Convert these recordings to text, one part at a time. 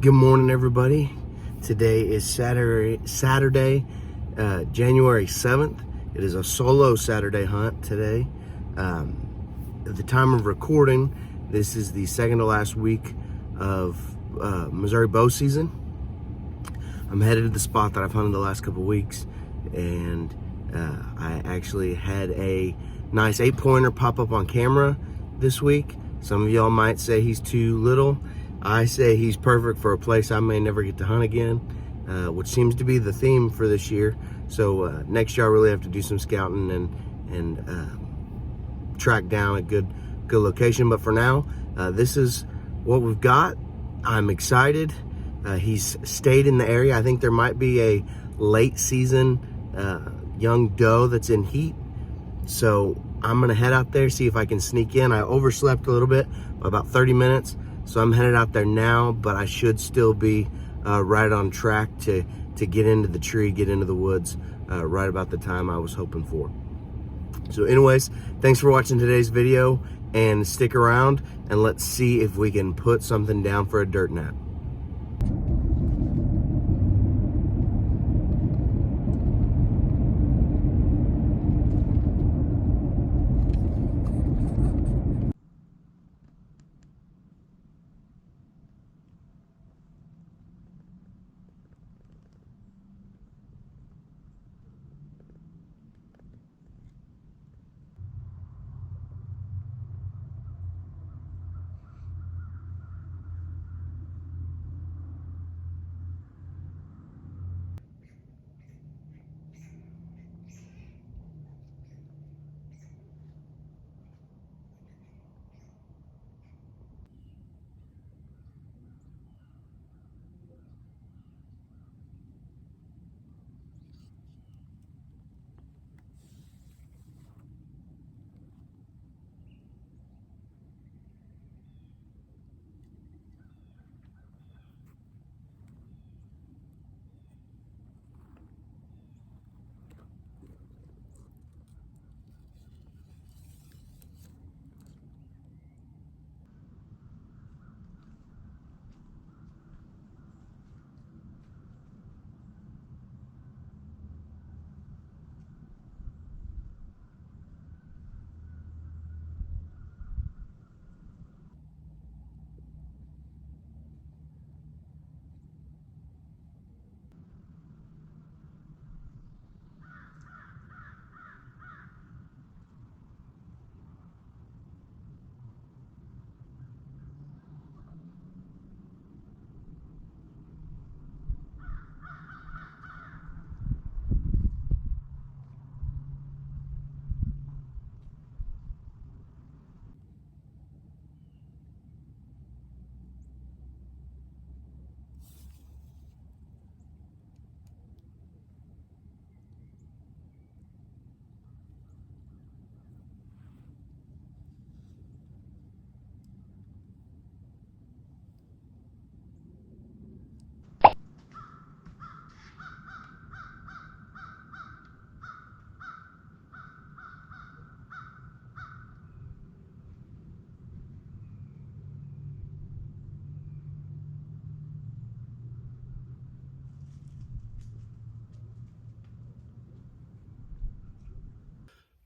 Good morning, everybody. Today is Saturday, January 7th. It is a solo Saturday hunt today. At the time of recording, this is the second to last week of Missouri bow season. I'm headed to the spot that I've hunted the last couple weeks, and I actually had a nice 8-pointer pop up on camera this week. Some of y'all might say he's too little. I say he's perfect for a place I may never get to hunt again, which seems to be the theme for this year. So next year I really have to do some scouting and track down a good location. But for now, this is what we've got. I'm excited. He's stayed in the area. I think there might be a late season young doe that's in heat. So I'm gonna head out there, see if I can sneak in. I overslept a little bit by about 30 minutes. So I'm headed out there now, but I should still be right on track to get into the tree, get into the woods right about the time I was hoping for. So anyways, thanks for watching today's video, and stick around and let's see if we can put something down for a dirt nap.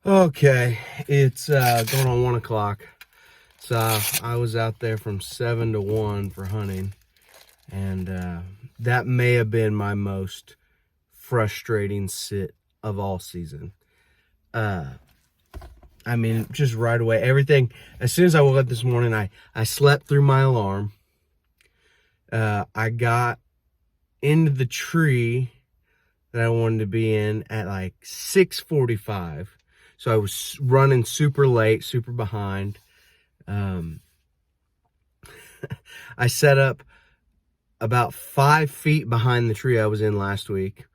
Okay, it's going on 1 o'clock. So I was out there from 7 to 1 for hunting, and that may have been my most frustrating sit of all season. I mean, just right away, everything, as soon as I woke up this morning, I slept through my alarm. I got into the tree that I wanted to be in at like 6:45. So I was running super late, super behind. I set up about 5 feet behind the tree I was in last week,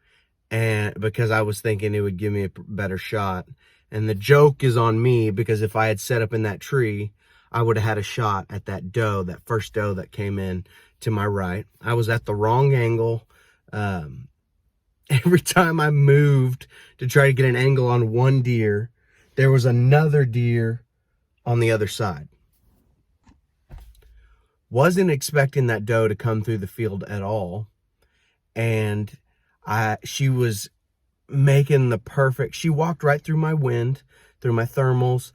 and because I was thinking it would give me a better shot. And the joke is on me, because if I had set up in that tree, I would have had a shot at that doe, that first doe that came in to my right. I was at the wrong angle. Every time I moved to try to get an angle on one deer, there was another deer on the other side. Wasn't expecting that doe to come through the field at all. And she was making the perfect, she walked right through my wind, through my thermals.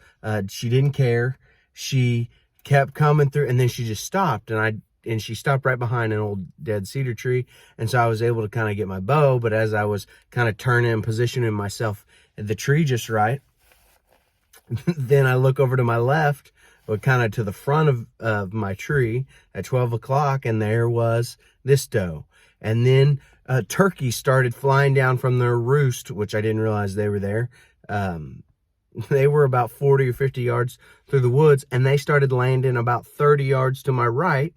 She didn't care. She kept coming through, and then she just stopped, and she stopped right behind an old dead cedar tree. And so I was able to kind of get my bow, but as I was kind of turning and positioning myself at the tree just right, then I look over to my left, but kind of to the front of my tree at 12 o'clock, and there was this doe. And then turkeys started flying down from their roost, which I didn't realize they were there. They were about 40 or 50 yards through the woods, and they started landing about 30 yards to my right.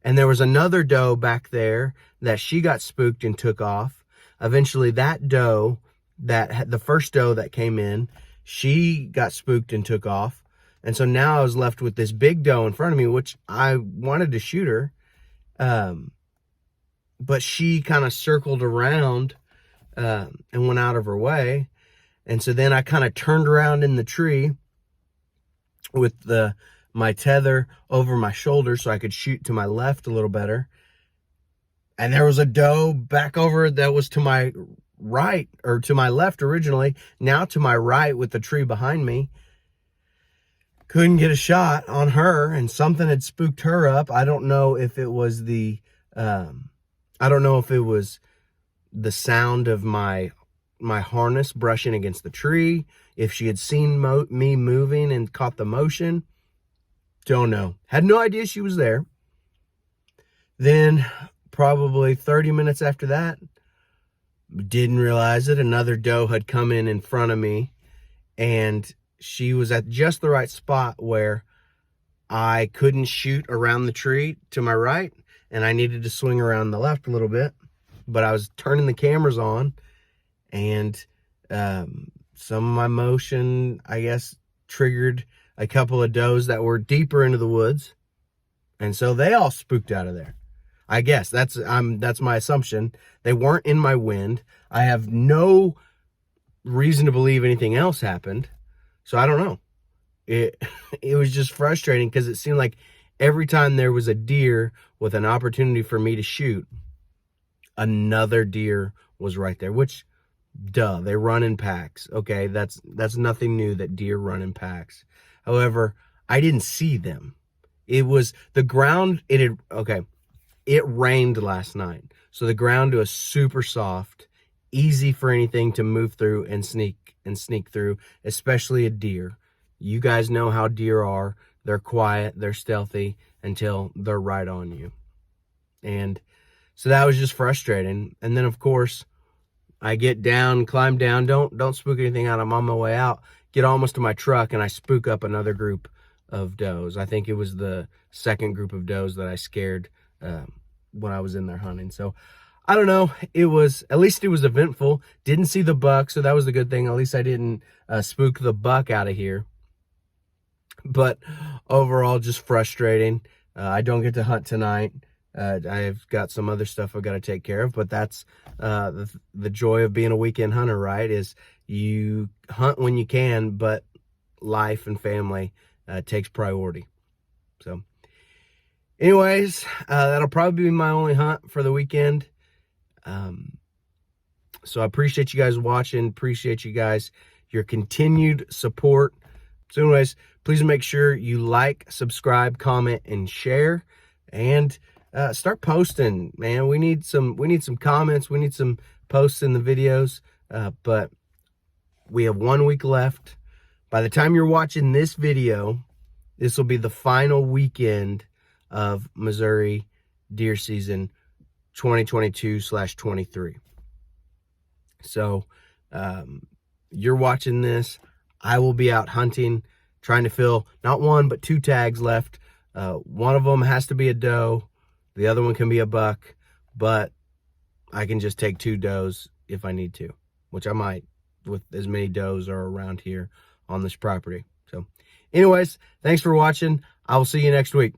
And there was another doe back there that she got spooked and took off. Eventually that doe, the first doe that came in, she got spooked and took off. And so now I was left with this big doe in front of me, which I wanted to shoot her. But she kind of circled around and went out of her way. And so then I kind of turned around in the tree with my tether over my shoulder so I could shoot to my left a little better. And there was a doe back over that was to my right, or to my left originally, now to my right with the tree behind me. Couldn't get a shot on her, and something had spooked her up. I don't know if it was the sound of my harness brushing against the tree, if she had seen me moving and caught the motion. Don't know. Had no idea she was there. Then probably 30 minutes after that, didn't realize it, another doe had come in front of me, and she was at just the right spot where I couldn't shoot around the tree to my right, and I needed to swing around the left a little bit. But I was turning the cameras on, and some of my motion, I guess, triggered a couple of does that were deeper into the woods, and so they all spooked out of there. I guess that's my assumption. They weren't in my wind. I have no reason to believe anything else happened, so I don't know. It was just frustrating because it seemed like every time there was a deer with an opportunity for me to shoot, another deer was right there, which, duh, they run in packs. Okay, that's nothing new that deer run in packs. However, I didn't see them. It was the ground, it rained last night. So the ground was super soft, easy for anything to move through and sneak through, especially a deer. You guys know how deer are. They're quiet, they're stealthy until they're right on you. And so that was just frustrating. And then of course, I get down, climb down, don't spook anything out. I'm on my way out, get almost to my truck, and I spook up another group of does. I think it was the second group of does that I scared when I was in there hunting. So I don't know. At least it was eventful. Didn't see the buck, so that was the good thing. At least I didn't spook the buck out of here. But overall, just frustrating. I don't get to hunt tonight. I've got some other stuff I've got to take care of, but that's the joy of being a weekend hunter, right? Is you hunt when you can, but life and family takes priority. So anyways, that'll probably be my only hunt for the weekend. So I appreciate you guys watching, appreciate you guys, your continued support. So anyways, please make sure you like, subscribe, comment, and share, and start posting, man. We need some comments, we need some posts in the videos, but we have 1 week left. By the time you're watching this video, this will be the final weekend of Missouri deer season 2022/23. So you're watching this, I will be out hunting, trying to fill not 1 but 2 tags left. One of them has to be a doe, the other one can be a buck, but I can just take 2 does if I need to, which I might, with as many does are around here on this property. So anyways, thanks for watching. I will see you next week.